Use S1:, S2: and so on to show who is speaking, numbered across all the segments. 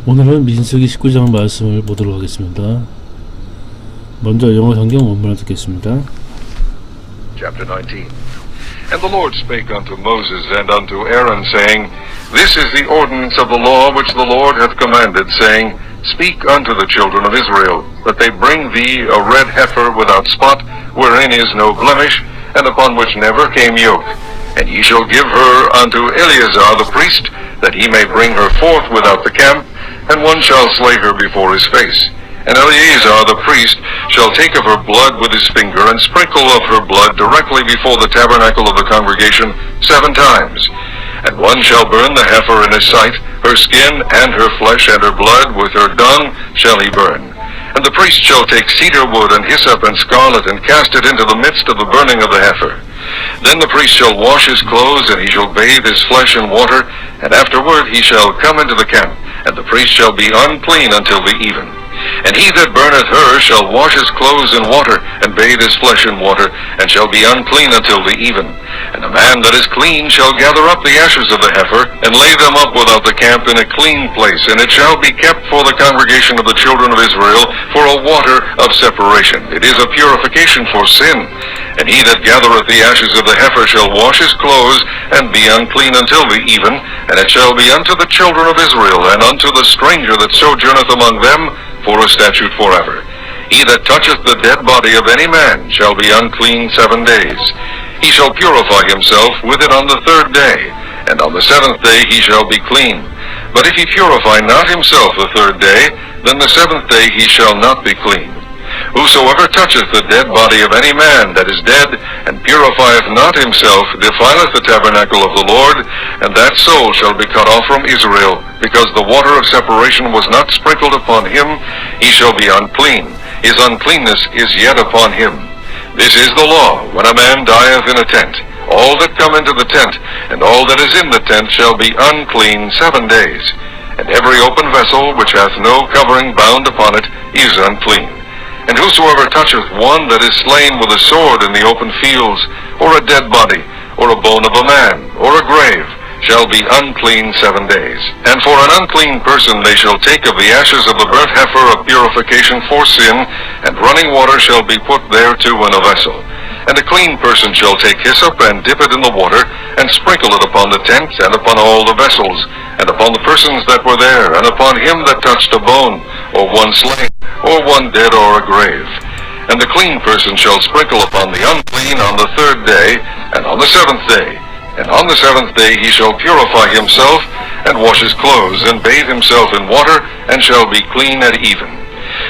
S1: 오늘은 민수기 19장 말씀을 보도록 하겠습니다. 먼저 영어 성경 원문을 듣겠습니다.
S2: Chapter 19. And the Lord spake unto Moses and unto Aaron, saying, This is the ordinance of the law which the Lord hath commanded, saying, Speak unto the children of Israel, that they bring thee a red heifer without spot, wherein is no blemish, and upon which never came yoke. And ye shall give her unto Eleazar the priest, that he may bring her forth without the camp, and one shall slay her before his face. And Eleazar the priest shall take of her blood with his finger, and sprinkle of her blood directly before the tabernacle of the congregation 7 times. And one shall burn the heifer in his sight, her skin, and her flesh, and her blood, with her dung shall he burn. And the priest shall take cedar wood, and hyssop, and scarlet, and cast it into the midst of the burning of the heifer. Then the priest shall wash his clothes, and he shall bathe his flesh in water, and afterward he shall come into the camp, and the priest shall be unclean until the even. And he that burneth her shall wash his clothes in water, and bathe his flesh in water, and shall be unclean until the even. And the man that is clean shall gather up the ashes of the heifer, and lay them up without the camp in a clean place, and it shall be kept for the congregation of the children of Israel for a water of separation. It is a purification for sin. And he that gathereth the ashes of the heifer shall wash his clothes, and be unclean until the even, and it shall be unto the children of Israel, and unto the stranger that sojourneth among them, for a statute forever. He that toucheth the dead body of any man shall be unclean 7 days. He shall purify himself with it on the 3rd day, and on the 7th day he shall be clean. But if he purify not himself the 3rd day, then the 7th day he shall not be clean. Whosoever toucheth the dead body of any man that is dead, and purifieth not himself, defileth the tabernacle of the Lord, and that soul shall be cut off from Israel, because the water of separation was not sprinkled upon him. He shall be unclean. His uncleanness is yet upon him. This is the law, when a man dieth in a tent. All that come into the tent, and all that is in the tent, shall be unclean 7 days. And every open vessel which hath no covering bound upon it is unclean. And whosoever toucheth one that is slain with a sword in the open fields, or a dead body, or a bone of a man, or a grave, shall be unclean 7 days. And for an unclean person they shall take of the ashes of the burnt heifer of purification for sin, and running water shall be put thereto in a vessel. And a clean person shall take hyssop, and dip it in the water, and sprinkle it upon the tent, and upon all the vessels, and upon the persons that were there, and upon him that touched a bone, or one slain, or one dead, or a grave. And the clean person shall sprinkle upon the unclean on the 3rd day, and on the 7th day. And on the 7th day he shall purify himself, and wash his clothes, and bathe himself in water, and shall be clean at even.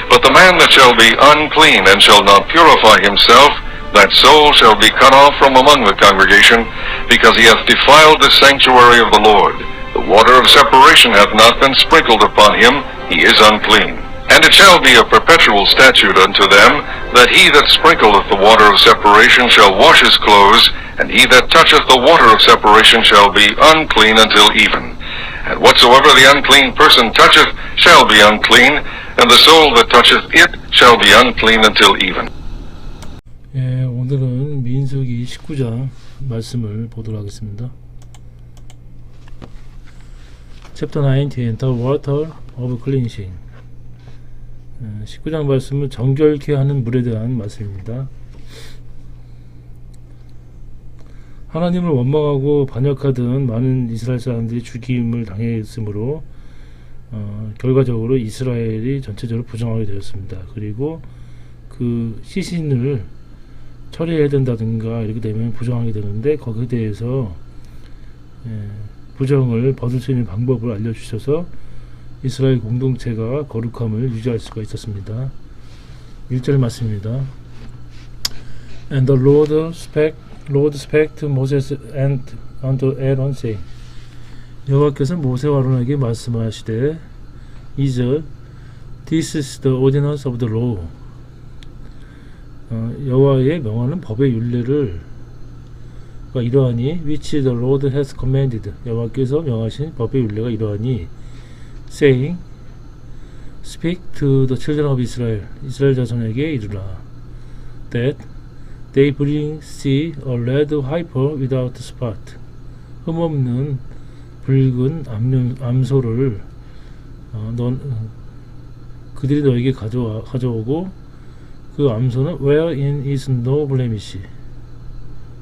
S2: But the man that shall be unclean, and shall not purify himself, that soul shall be cut off from among the congregation, because he hath defiled the sanctuary of the Lord. The water of separation hath not been sprinkled upon him, he is unclean. And it shall be a perpetual statute unto them, that he that sprinkleth the water of separation shall wash his clothes, and he that toucheth the water of separation shall be unclean until even. And whatsoever the unclean person toucheth shall be unclean, and the soul that toucheth it shall be unclean until even.
S1: 예, 오늘은 민수기 19장 말씀을 보도록 하겠습니다. Chapter 19, The Water of Cleansing. 19장 말씀은 정결케 하는 물에 대한 말씀입니다. 하나님을 원망하고 반역하던 많은 이스라엘 사람들이 죽임을 당했으므로 결과적으로 이스라엘이 전체적으로 부정하게 되었습니다. 그리고 그 시신을 처리해야 된다든가 이렇게 되면 부정하게 되는데, 거기에 대해서 부정을 벗을 수 있는 방법을 알려주셔서 이스라엘 공동체가 거룩함을 유지할 수가 있었습니다. 1절 말씀입니다. And the Lord spake to Moses and unto Aaron, saying, 여호와께서 모세와 아론에게 말씀하시되, 2절, This is the ordinance of the law. 여호와의 명하는 법의 율례를 이러하니, which the Lord has commanded. 여호와께서 명하신 법의 율례가 이러하니, saying, speak to the children of Israel. 이스라엘 자손에게 이르라. That they bring thee a red heifer without spot. 흠없는 붉은 암소를 그들이 너에게 가져오고 그 암소는 wherein is no blemish,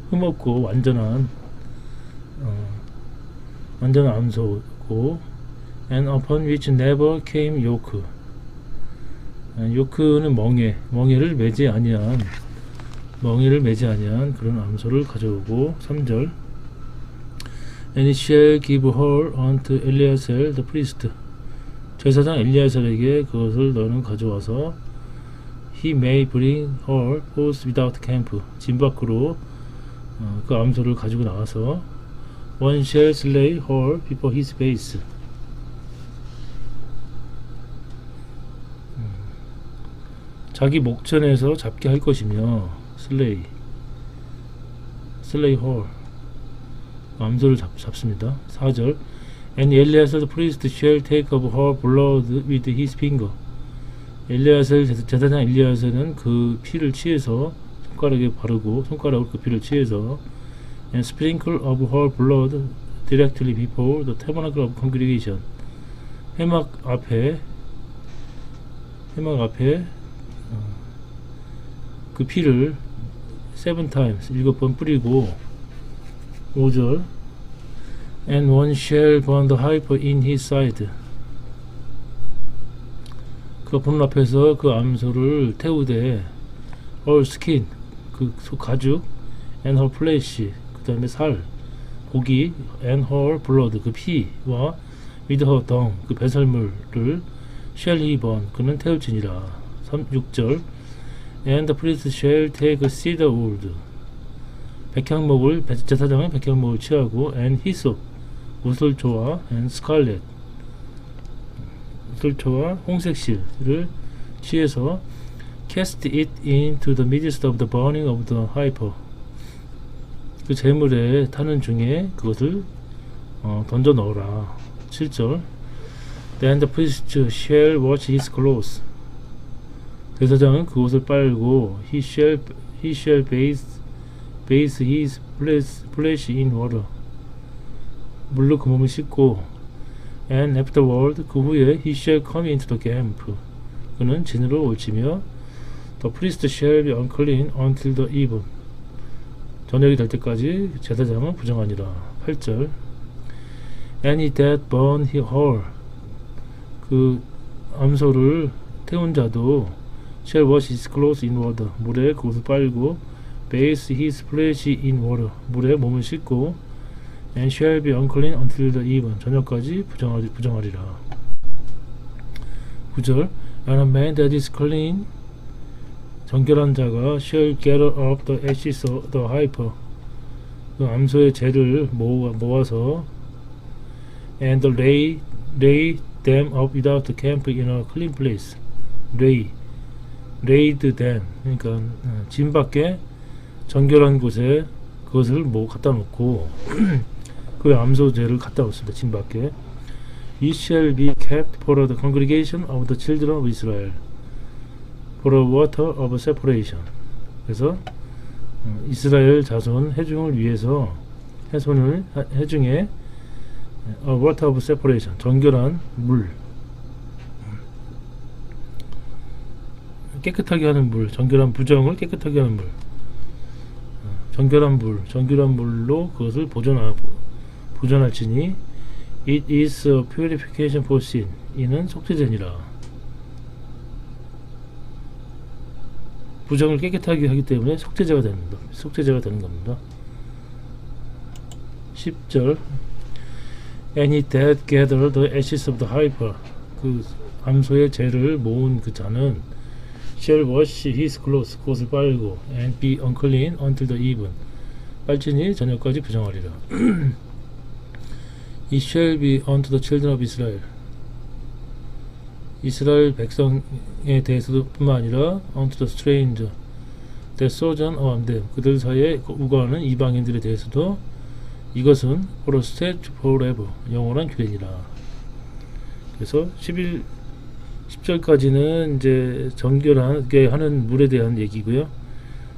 S1: 흠없고 완전한 암소고, and upon which never came yoke. 요크는 멍에를 매지 아니한 그런 암소를 가져오고. 3절, and he shall give her unto Eleazar the priest. 제사장 엘리야살에게 그것을 너는 가져와서 he may bring her forth without camp. 진 밖으로 그 암소를 가지고 나와서 one shall slay her before his face. 자기 목전에서 잡게 할 것이며, slay her, 암소를 잡습니다. 4절, and Eleazar the priest shall take of her blood with his finger. 제사장 엘리야살은 그 피를 취해서 손가락에 바르고, 손가락으로 그 피를 취해서 and sprinkle of her blood directly before the tabernacle of congregation. 회막 앞에 그 피를 7 times 7번 뿌리고. 5절, and one shall burn the heifer in his side. 그 본 앞에서 그 암소를 태우되 her skin, 그 가죽, and her flesh, 그 다음에 살, 고기, and her blood, 그 피와 with her dung, 그 배설물을 shall he burn, 그는 태울지니라. 6절, and the priest shall take a cedar wood. 백향목을, 제사장은 백향목을 취하고, and hyssop, 우슬초와, and scarlet, 우슬초와 홍색실을 취해서 cast it into the midst of the burning of the heifer. 그 재물에 타는 중에 그것을 던져 넣어라. 7절, then the priest shall wash his clothes. 제사장은 그것을 빨고 he shall bathe his flesh in water. 물로 그 몸을 씻고, and afterward, 그 후에 he shall come into the camp. 그는 진으로 올치며 the priest shall be unclean until the even. 저녁이 될 때까지 제사장은 부정하니라. 8절, and he that burn her, 그 암소를 태운 자도 shall wash his clothes in water. 물에 그것을 빨고 bathe his flesh in water. 물에 몸을 씻고 and shall be unclean until the even. 저녁까지 부정하리라. 9절, and a man that is clean, 정결한 자가 shall gather up the ashes of the heifer. 그 암소의 재를 모아서 and lay them up without the camp in a clean place. laid them, 그러니까 진 밖에 정결한 곳에 그것을 갖다 놓고 그 암소제를 갖다 놓습니다. 진 밖에. It shall be kept for the congregation of the children of Israel, for a water of separation. 그래서 이스라엘 자손 회중을 위해서 회중에 a water of separation, 정결한 물, 깨끗하게 하는 물, 정결한 부정을 깨끗하게 하는 물, 정결한 물로 그것을 보존할지니 it is a purification for sin. 이는 속죄제니라. 부정을 깨끗하게 하기 때문에 속죄제가 되는 겁니다. 10절, and he that gathered the ashes of the heifer. 그 암소의 재를 모은 그 자는 shall wash his clothes. 그것을 빨고 and be unclean until the even. 빨지니 저녁까지 부정하리라. It shall be unto the children of Israel. 이스라엘 백성에 대해서도 뿐만 아니라 unto the stranger that sojourn among them. 그들 사이에 우거하는 이방인들에 대해서도 이것은 for a statute forever. 영원한 규례니라. 그래서 10절까지는 이제 정결하게 하는 물에 대한 얘기고요.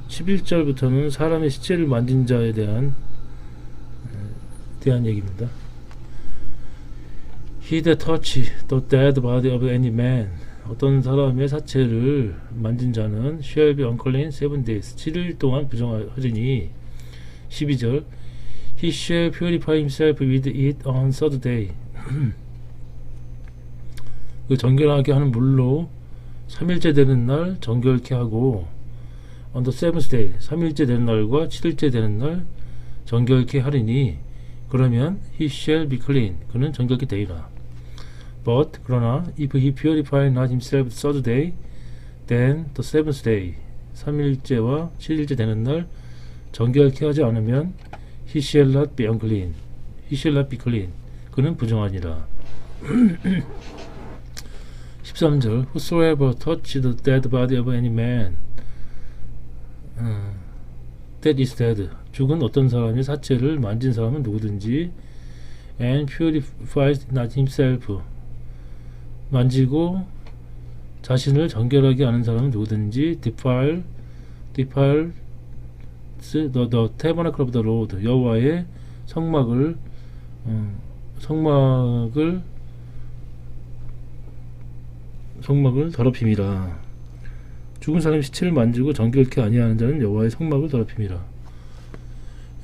S1: 11절부터는 사람의 시체를 만진 자에 대한 얘기입니다. He that touch the dead body of any man. 어떤 사람의 사체를 만진 자는 shall be unclean 7 days. 7일 동안 부정하리니. 12절. He shall purify himself with it on third day. 그 정결하게 하는 물로 3일째 되는 날 정결케 하고 on the seventh day 3일째 되는 날과 7일째 되는 날 정결케 하리니. 그러면 he shall be clean. 그는 정결케 되리라. But 그러나 if he purify not himself the third day, then the seventh day 3일째와 7일째 되는 날 정결케 하지 않으면 he shall not be unclean. He shall not be clean. 그는 부정하니라. 13절 Whosoever touch the dead body of any man that is dead. 죽은 어떤 사람의 사체를 만진 사람은 누구든지 and purifies not himself. 만지고 자신을 정결하게 하는 사람은 누구든지 defiles the tabernacle of the Lord. 여호와의 성막을 더럽힘이라. 죽은 사람의 시체를 만지고 정결케 아니하는 자는 여호와의 성막을 더럽힘이라.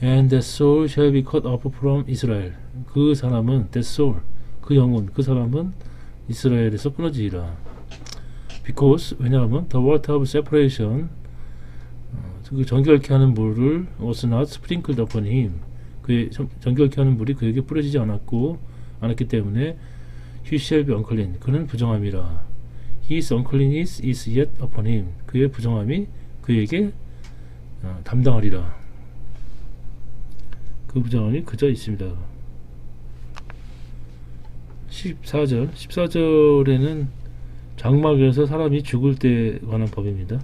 S1: And that soul shall be cut off from Israel. 그 사람은 that soul, 그 영혼, 그 사람은 이스라엘에서 끊어지리라. Because 왜냐하면 the water of separation, 그 정결케 하는 물을 was not sprinkled upon him. 그의 정결케 하는 물이 그에게 뿌려지지 않았기 때문에 he shall be unclean. 그는 부정함이라. His uncleanness is yet upon him. 그의 부정함이 그에게 담당하리라. 그 부정함이 그저 있습니다. 14절에는 장막에서 사람이 죽을 때 관한 법입니다.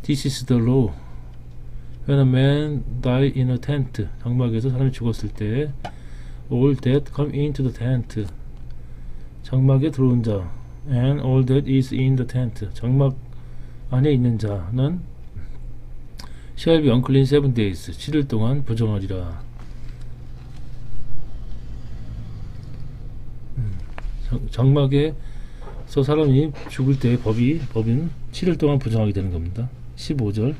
S1: This is the law. When a man die in a tent. 장막에서 사람이 죽었을 때 all that come into the tent. 장막에 들어온 자 and all that is in the tent. 장막 안에 있는 자는 shall be unclean 7 days. 7일 동안 부정하리라. 장막에서 사람이 죽을 때의 법인 7일 동안 부정하게 되는 겁니다. 15절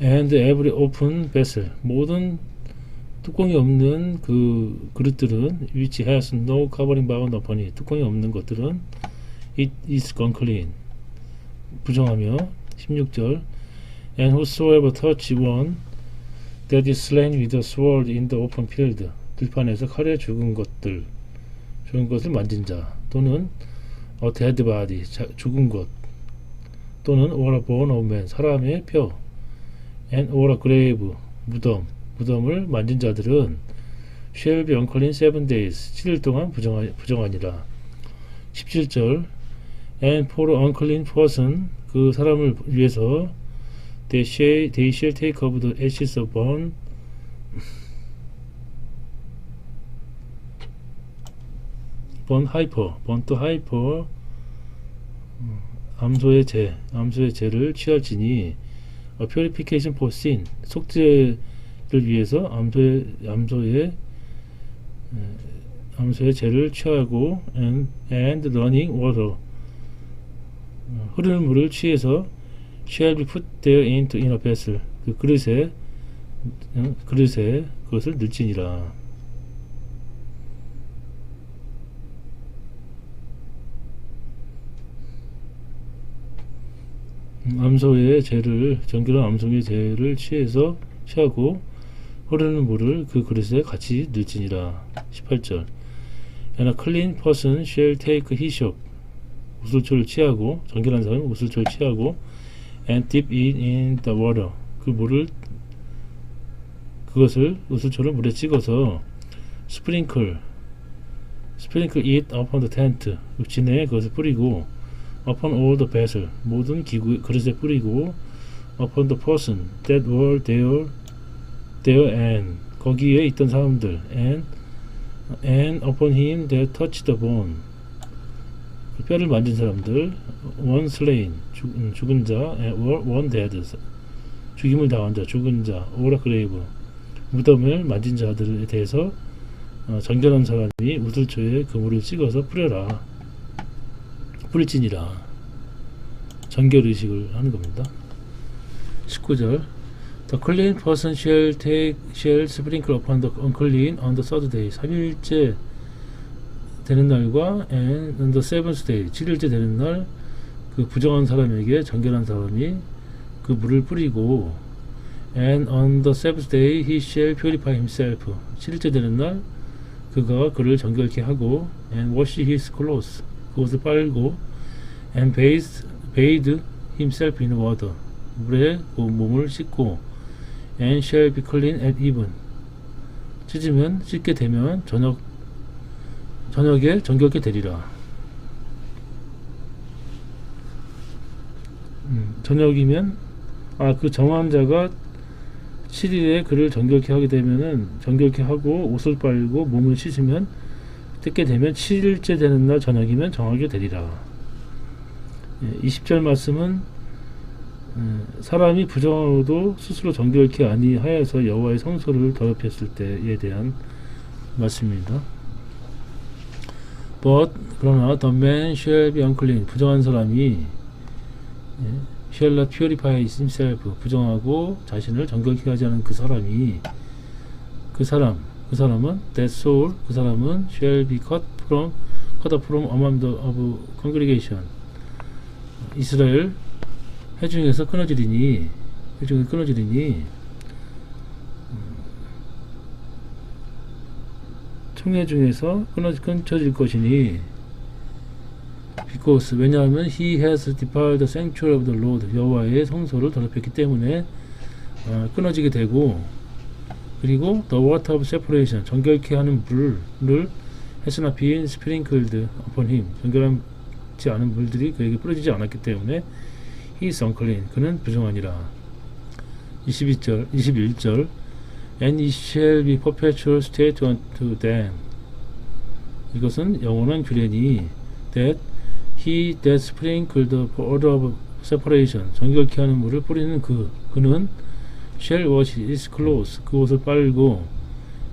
S1: And every open vessel. 모든 뚜껑이 없는 그 그릇들은 which has no covering bound upon it. 뚜껑이 없는 것들은 it is unclean. 부정하며 16절 And whosoever touch one that is slain with a sword in the open field. 들판에서 칼에 죽은 것을 만진 자 또는 a dead body. 죽은 것 또는 or a bone of man. 사람의 뼈 and or a grave. 무덤을 만진 자들은 shall be unclean 7 days. 7일 동안 부정하니라. 17절 And for an unclean person. 그 사람을 위해서 they shall take of the ashes of burn hyper 암소의 죄를 취할지니 a purification for sin. 속죄를 위해서 암소의 죄를 취하고 and running water. 흐르는 물을 취해서 shall be put there into in a vessel. 그 그릇에 그것을 넣지니라. 암소의 죄를 정결한 암소의 죄를 취하고 흐르는 물을 그 그릇에 같이 넣지니라. 18절 And a clean person shall take hyssop. 우슬초를 취하고 정결한 사람은 우슬초를 취하고 and dip it in the water. 그것을 우슬초를 물에 찍어서 sprinkle it upon the tent. 진에 그것을 뿌리고 upon all the vessel. 모든 기구 그릇에 뿌리고 upon the person that were there and 거기에 있던 사람들 and upon him that touched the bone. 그 뼈를 만진 사람들 one slain 죽은 자 one dead 죽임을 당한 자 죽은 자 or a grave 무덤을 만진 자들에 대해서 정결한 사람이 우슬초에 그물을 찍어서 뿌릴지니라. 정결의식을 하는 겁니다. 19절 The clean person shall sprinkle upon the unclean on the third day. 3일째 되는 날과 and on the seventh day 7일째 되는 날 그 부정한 사람에게 정결한 사람이 그 물을 뿌리고 and on the seventh day he shall purify himself. 7일째 되는 날 그가 그를 정결케 하고 and wash his clothes. 그것을 빨고 and bathe himself in water. 물에 그 몸을 씻고 and shall be clean at even. 씻게 되면 저녁에 정결케 되리라. 저녁이면 그 정한 자가 7일에 그를 정결케 하게 되면은 정결케 하고 옷을 빨고 몸을 씻으면 뜯게 되면 7일째 되는 날 저녁이면 정하게 되리라. 20절 말씀은 사람이 부정하고도 스스로 정결케 아니하여서 여호와의 성소를 더럽혔을 때에 대한 말씀입니다. But 그러나 the man shall be unclean. 부정한 사람이 shall not purify himself. 부정하고 자신을 정결케 하지 않은 그 사람은 that soul 그 사람은 shall be cut off from among the of congregation. 이스라엘 회중에서 끊어지리니 총회 중에서 끊어질 것이니 because 왜냐하면 he has defiled the sanctuary of the Lord. 여호와의 성소를 더럽혔기 때문에 끊어지게 되고 그리고 the water of separation 정결케 하는 물을 has not been sprinkled upon him. 정결하지 않은 물들이 그에게 뿌려지지 않았기 때문에 he is unclean. 그는 부정하니라. 21절 and it shall be perpetual state unto them. 이것은 영원한 규례니 that he that sprinkled the water of separation 정결케 하는 물을 뿌리는 그는 shall wash his clothes 그 옷을 빨고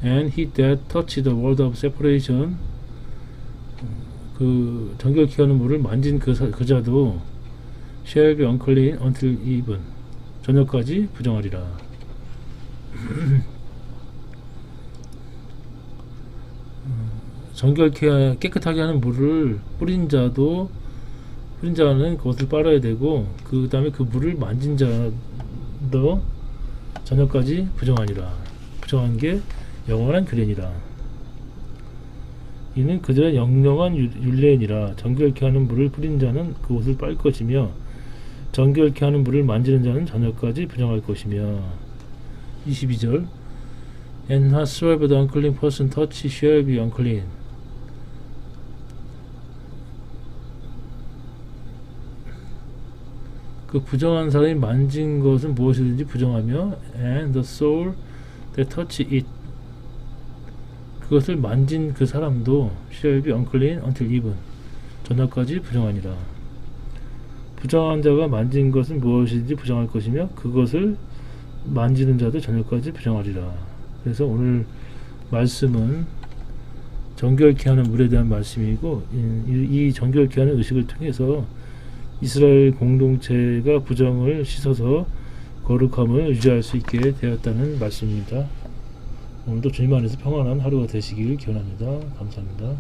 S1: and he that touched the water of separation 그 정결케 하는 물을 만진 그 자도 shall be unclean until even 저녁까지 부정하리라. 정결케 깨끗하게 하는 물을 뿌린 자는 그것을 빨아야 되고 그 다음에 그 물을 만진 자도 저녁까지 부정하니라. 부정한 게 영원한 규례니라. 이는 그들의 영영한 율례니라. 정결케 하는 물을 뿌린 자는 그 옷을 빨 것이며 정결케 하는 물을 만지는 자는 저녁까지 부정할 것이며. 22절 And whatsoever the unclean person touch shall be unclean. 그 부정한 사람이 만진 것은 무엇이든지 부정하며 and the soul that touch it 그것을 만진 그 사람도 shall be unclean until even 저녁까지 부정하니라. 부정한 자가 만진 것은 무엇이든지 부정할 것이며 그것을 만지는 자도 저녁까지 부정하리라. 그래서 오늘 말씀은 정결케 하는 물에 대한 말씀이고 이 정결케 하는 의식을 통해서 이스라엘 공동체가 부정을 씻어서 거룩함을 유지할 수 있게 되었다는 말씀입니다. 오늘도 주님 안에서 평안한 하루가 되시길 기원합니다. 감사합니다.